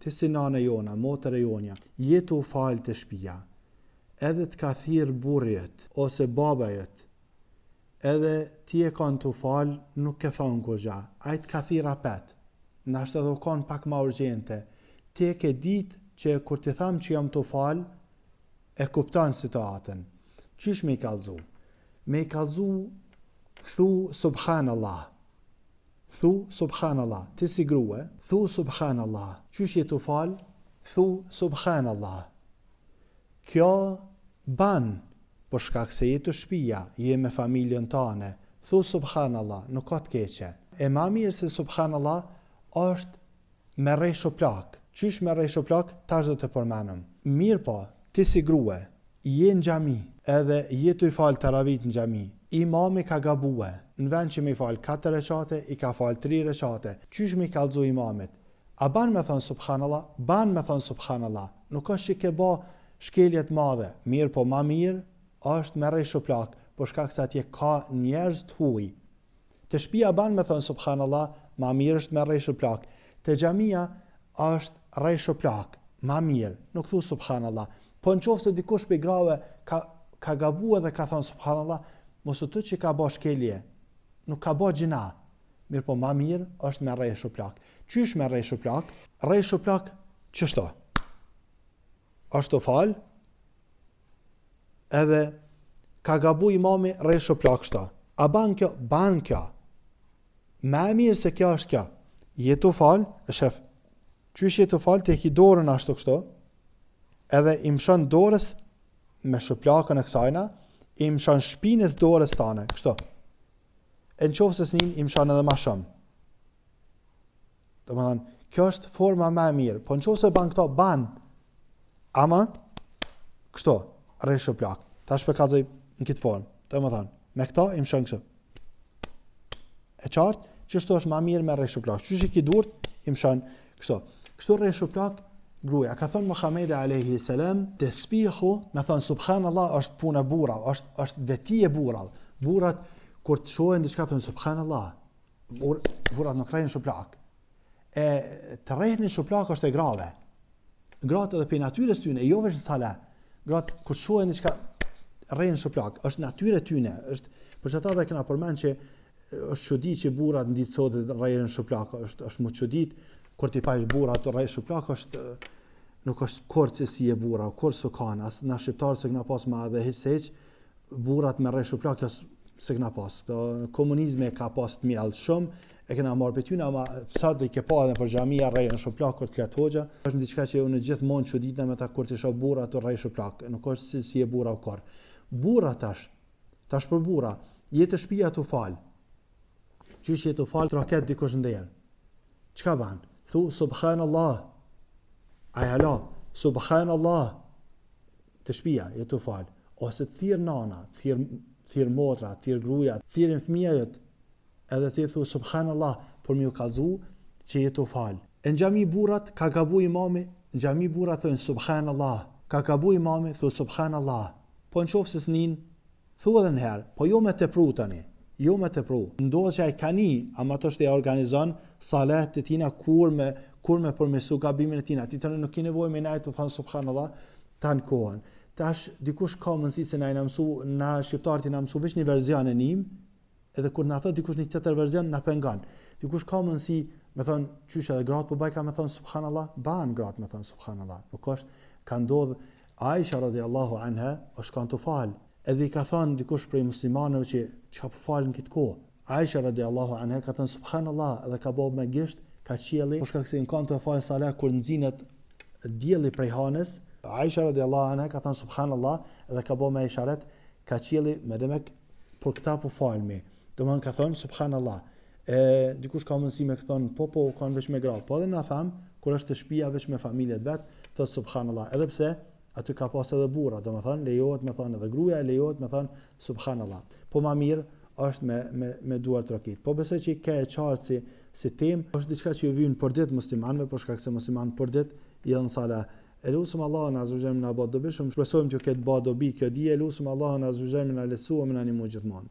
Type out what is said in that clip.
ti si nana jona, motër e jonja, jetu falë të shtëpia, edhe të ka thirë burrit ose babajet, edhe ti e kanë të falë, nuk ke thonë kur gja, ajtë ka thirë apet, nashtë edhe u kanë pak ma urgjente, ti e ke ditë që kur ti thamë që jam të falë, e kuptan situatën. Qysh me i kalzu? Me i kalzu, thu subhanallah. Thu subhanallah. Ti si grue, thu subhanallah. Qysh je të falë? Thu subhanallah. Kjo ban, për shkak se je të shtëpia, je me familjen tane, thu subhanallah, nuk ka të keqe. E ma mirë se subhanallah është me rresho plak. Qysh me rresho plak, tash do të përmenëm. Mirë po, ti si grue, je në xhami, edhe je të i falë taravit në xhami. Imami ka gabue, në vend që me i falë 4 recate, i ka falë 3 recate. Qysh me i kallzu imamit? A ban me thonë subhanallah? Ban me thonë subhanallah. Nuk është që ke ba shkeljet madhe. Mirë po ma mirë, është me rresho plak, por shkak se atje ka njerëz të huj. Të shtëpia ban me thonë subhanallah, ma mirë është me rresho plak. Te xhamia është rresho plak, ma mirë, nuk thu subhanallah. Po në qofë se dikush për i grave ka gabu edhe ka thonë subhanallah, mos të që ka ba shkelje, nuk ka ba gjina. Mirë po ma mirë është me rresho plak. Qysh me rresho plak? Rresho plak qështo? Është të falë, edhe ka gabu imami rresho plak shto. A ban kjo? Ban kjo. Me mirë se kjo është kjo. Je të falë, e shef, qysh je të falë, te ki dorën ashtu kështo, edhe i mshon dorës me shplakën e kësajna, i mshon shpinës dorës tane, kështu. E në qofë se s'nin, i mshon edhe ma shumë. Dhe më thënë, kjo është forma me mirë, po në qofë se ban këto, ban, ama, kështu, rresho plak. Ta shpekazaj në këtë formë, dhe më thënë, me këto i mshon kështu. E qartë, qështu është ma mirë me rresho plak. Qështë i ki durët, i mshon kështu. Kështu rresho plak, gruja. Ka thonë Muhamedi alayhi salam, tesbihu, me thonë subhanallah është puna burra, është veti e burra. Burrat kur të shohin diçka thonë subhanallah. Burrat nuk rrehin shuplak. E të rrehin shuplak është e grave. Gratë edhe për natyrës tyne, jo vetëm sala. Gratë kur shohin diçka rrehin shuplak, është natyrë tyne, është për çata dhe kena përmend që është çudi që burrat ditë sot rrehin shuplak, është më çudit. Kur ti pajsh burra të rrej shuplak është nuk është kurrë se si e burra, kurrë s'u kanë, as na shqiptarë se kena pas ma dhe hiç burrat me rrej shuplak se kena pas. Komunizmi ka pas të mjallë shumë, e kena marrë për tyna, ama sa dhe i ke pa edhe për xhamia rrejën shuplak kur të flet hoxha. Është diçka që unë gjithmonë çuditna me ta kur të shoh burra të rrej shuplak, nuk është si e burra u kurrë. Burra tash për burra, je të shtëpia të fal. Qysh je të fal, traket dikush ndër. Çka ban? Thu subhanallah. Ai hala, subhanallah. Të shtëpia je të fal, ose të thirr nana, thirr motra, thirr gruaja, thirrin fëmijët, edhe ti thu subhanallah, por më u kallzu që je të fal. Në xhami burrat ka gabu imami, në xhami burrat thon subhanallah. Ka gabu imami, thu subhanallah. Po në qofë se s'nin, thu edhe në herë, po jo me tepru tani. Jo me tepru. Ndodhet që ai kani, ama ato që e organizon salat të tina kur me përmesu gabimin e tina. Ti tani nuk ke nevojë me najt të thon subhanallah tan kohën. Tash dikush ka mundësi se na mësu, na shqiptarët na mësu vetëm një version e nim, edhe kur na thot dikush një tjetër version na pengon. Dikush ka mundësi me thon qysh edhe gratë po bajka me thon subhanallah, ban gratë me thon subhanallah. Nuk është ka ndodh Aisha radhiyallahu anha është kanë të fal. Edhe i ka thënë dikush prej muslimanëve që çka po falën këtë kohë. Aisha radhiyallahu anha ka thënë subhanallah, edhe ka bëu me gisht, ka qielli, por shkak se kanë të falë salat kur nxinet dielli prej hanës. Aisha radhiyallahu anha ka thënë subhanallah, edhe ka bëu me isharet, ka qielli me demek por këta po falmi. Domthon ka thënë subhanallah. Dikush ka mundësi me thënë po kanë veç me gratë, po edhe na tham kur është të shtëpia veç me familjet vet, thot subhanallah. Edhe pse aty ka pas edhe burra, domethënë lejohet me thënë edhe gruaja, lejohet me thënë subhanallah. Po më mirë është me duar trakit. Po besoj që ka e qartë si temë, është diçka që ju vjen për ditë muslimanëve, por shkak se muslimanë për ditë janë sala. Elusum Allahun azza wa jalla na bëj dobi shumë, shpresojmë të ketë bë dobi kjo dije, elusum Allahun azza wa jalla na lehtësua me na ndihmoj gjithmonë.